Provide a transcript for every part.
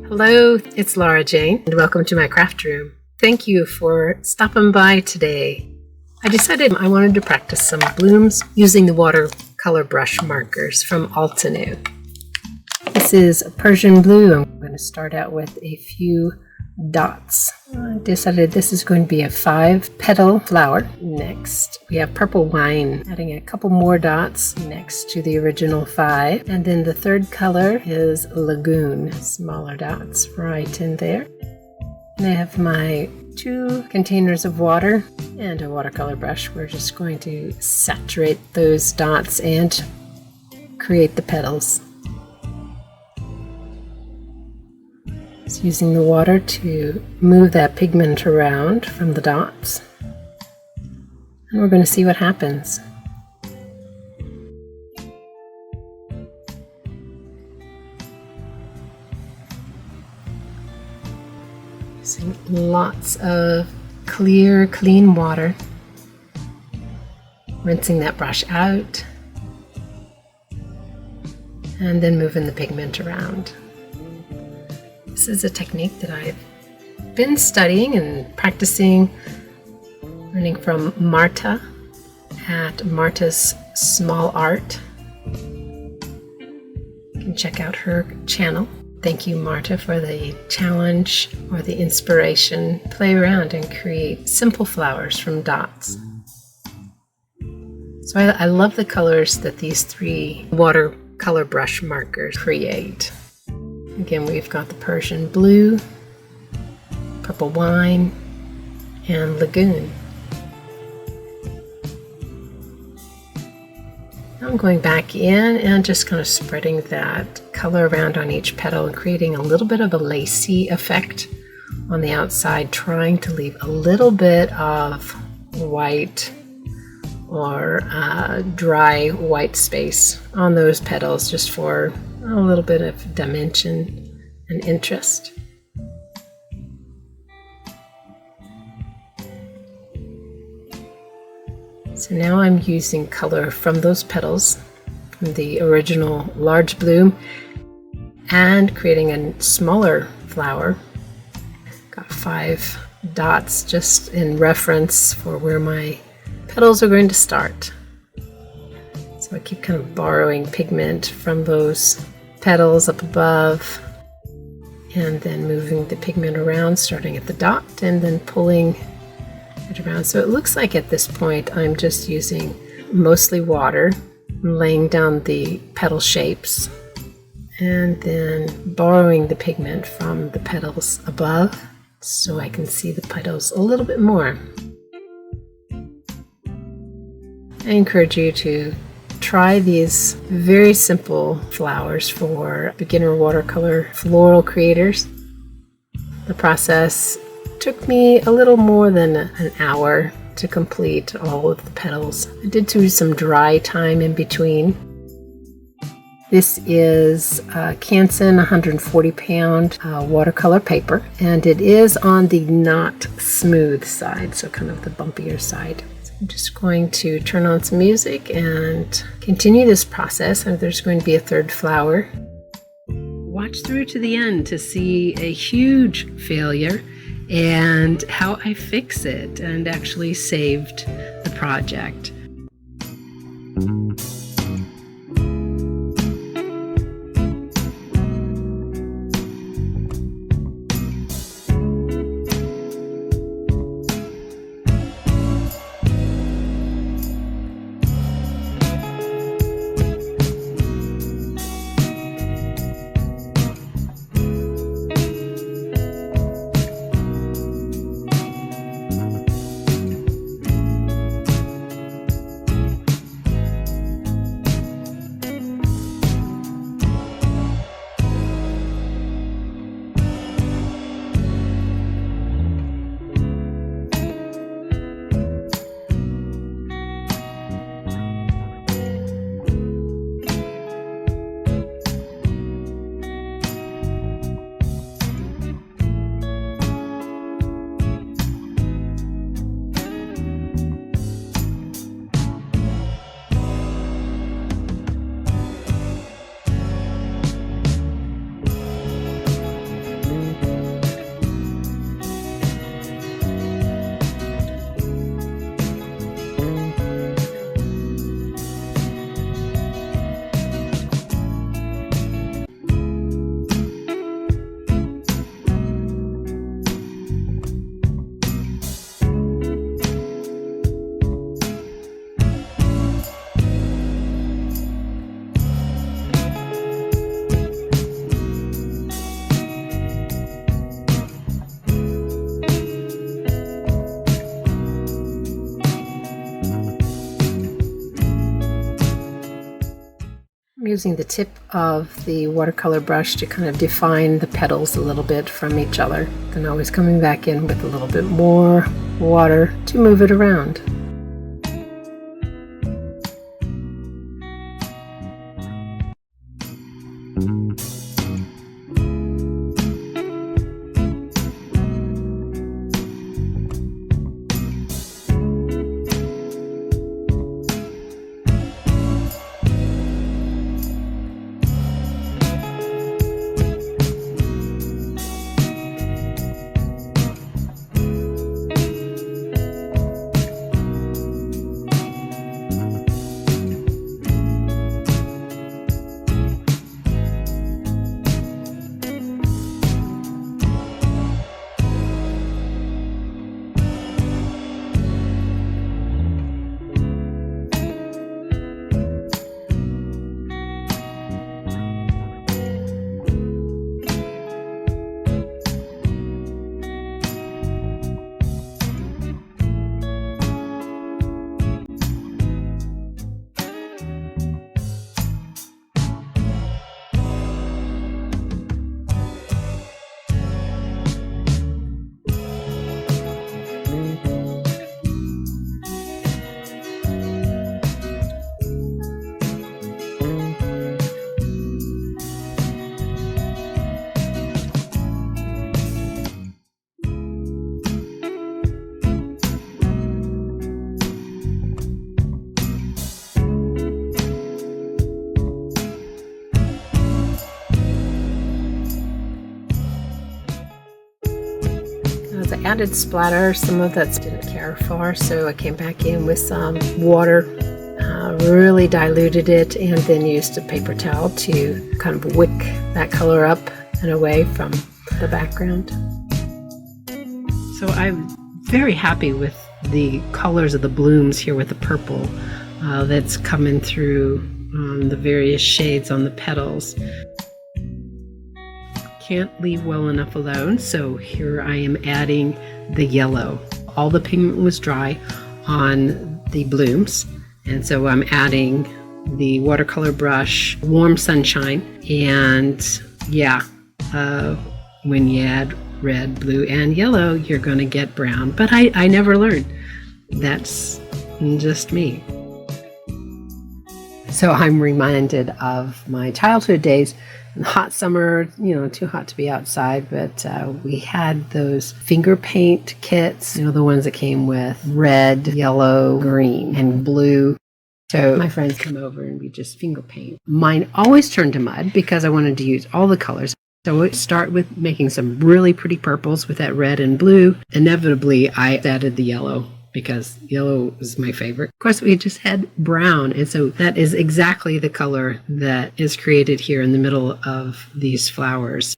Hello, it's LauraJane, and welcome to my craft room. Thank you for stopping by today. I decided I wanted to practice some blooms using the watercolor brush markers from Altenew. This is a Persian blue. I'm going to start out with a few dots. I decided this is going to be a 5-petal flower. Next, we have purple wine, adding a couple more dots next to the original 5. And then the third color is lagoon, smaller dots right in there. And I have my 2 containers of water and a watercolor brush. We're just going to saturate those dots and create the petals. Just using the water to move that pigment around from the dots. And we're going to see what happens. Using lots of clear, clean water. Rinsing that brush out. And then moving the pigment around. This is a technique that I've been studying and practicing, learning from Marta at Marta's Small Art. You can check out her channel. Thank you, Marta, for the challenge or the inspiration. Play around and create simple flowers from dots. So I love the colors that these 3 watercolor brush markers create. Again, we've got the Persian blue, purple wine, and lagoon. Now I'm going back in and just kind of spreading that color around on each petal and creating a little bit of a lacy effect on the outside, trying to leave a little bit of white or dry white space on those petals just for a little bit of dimension and interest. So now I'm using color from those petals, from the original large bloom, and creating a smaller flower. Got 5 dots just in reference for where my petals are going to start. So I keep kind of borrowing pigment from those petals up above and then moving the pigment around, starting at the dot and then pulling it around. So it looks like at this point I'm just using mostly water, laying down the petal shapes and then borrowing the pigment from the petals above so I can see the petals a little bit more. I encourage you to try these very simple flowers for beginner watercolor floral creators. The process took me a little more than an hour to complete all of the petals. I did do some dry time in between. This is CANSON 140-pound watercolor paper, and it is on the not smooth side, so kind of the bumpier side. I'm just going to turn on some music and continue this process. There's going to be a 3rd flower. Watch through to the end to see a huge failure and how I fix it and actually saved the project. using the tip of the watercolor brush to kind of define the petals a little bit from each other. Then always coming back in with a little bit more water to move it around. As I added splatter, some of that didn't care for, so I came back in with some water, really diluted it, and then used a paper towel to kind of wick that color up and away from the background. So I'm very happy with the colors of the blooms here with the purple that's coming through the various shades on the petals. Can't leave well enough alone, so here I am adding the yellow. All the pigment was dry on the blooms, and so I'm adding the watercolor brush, warm sunshine, and yeah, when you add red, blue, and yellow, you're going to get brown, but I never learned. That's just me. So I'm reminded of my childhood days. Hot summer, too hot to be outside, but we had those finger paint kits, the ones that came with red, yellow, green, and blue. So my friends come over and we just finger paint. Mine always turned to mud because I wanted to use all the colors. So we start with making some really pretty purples with that red and blue. Inevitably, I added the yellow because yellow is my favorite. Of course, we just had brown, and so that is exactly the color that is created here in the middle of these flowers.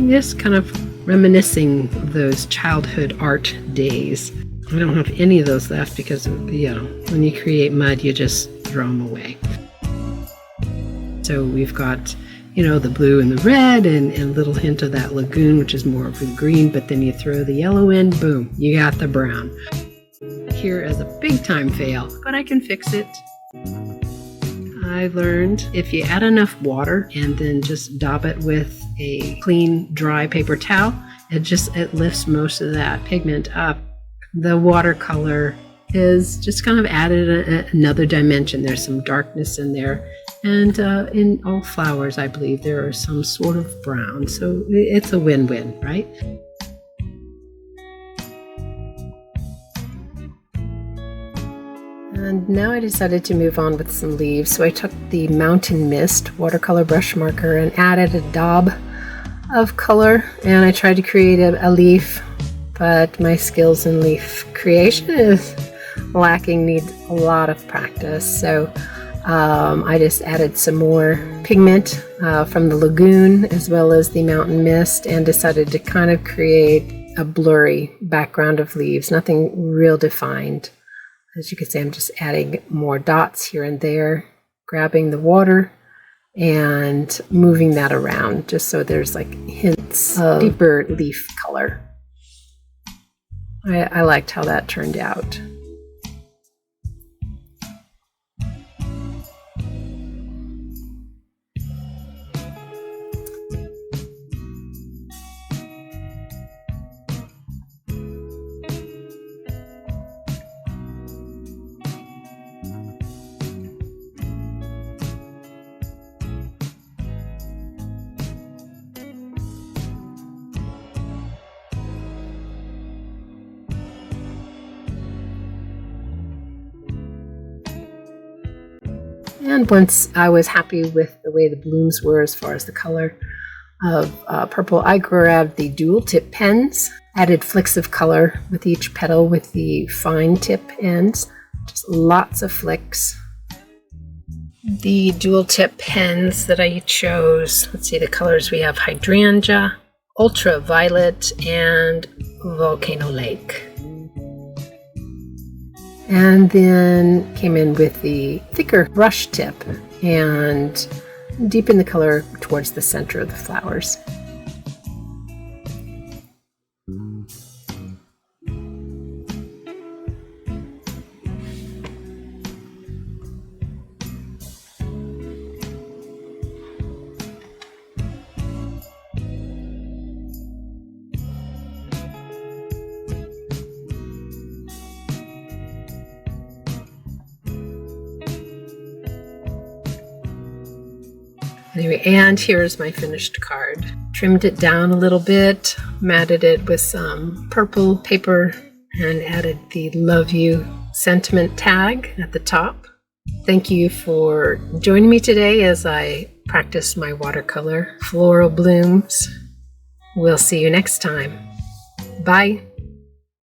Just kind of reminiscing of those childhood art days. I don't have any of those left because, when you create mud, you just throw them away. So we've got the blue and the red and a little hint of that lagoon, which is more of a green, but then you throw the yellow in, boom, you got the brown. Here is a big time fail, but I can fix it. I learned if you add enough water and then just dab it with a clean, dry paper towel, it lifts most of that pigment up. The watercolor is just kind of added another dimension. There's some darkness in there. And in all flowers, I believe, there are some sort of brown. So it's a win-win, right? And now I decided to move on with some leaves. So I took the Mountain Mist watercolor brush marker and added a daub of color. And I tried to create a leaf, but my skills in leaf creation is lacking, needs a lot of practice. So I just added some more pigment from the lagoon as well as the Mountain Mist and decided to kind of create a blurry background of leaves, nothing real defined. As you can see, I'm just adding more dots here and there, grabbing the water and moving that around just so there's like hints of deeper leaf color. I liked how that turned out. And once I was happy with the way the blooms were as far as the color of purple, I grabbed the dual tip pens, added flicks of color with each petal with the fine tip ends, just lots of flicks. The dual tip pens that I chose, let's see the colors we have: hydrangea, ultraviolet, and volcano lake. And then came in with the thicker brush tip and deepened the color towards the center of the flowers. Anyway, and here's my finished card. Trimmed it down a little bit, matted it with some purple paper, and added the Love You sentiment tag at the top. Thank you for joining me today as I practice my watercolor floral blooms. We'll see you next time. Bye.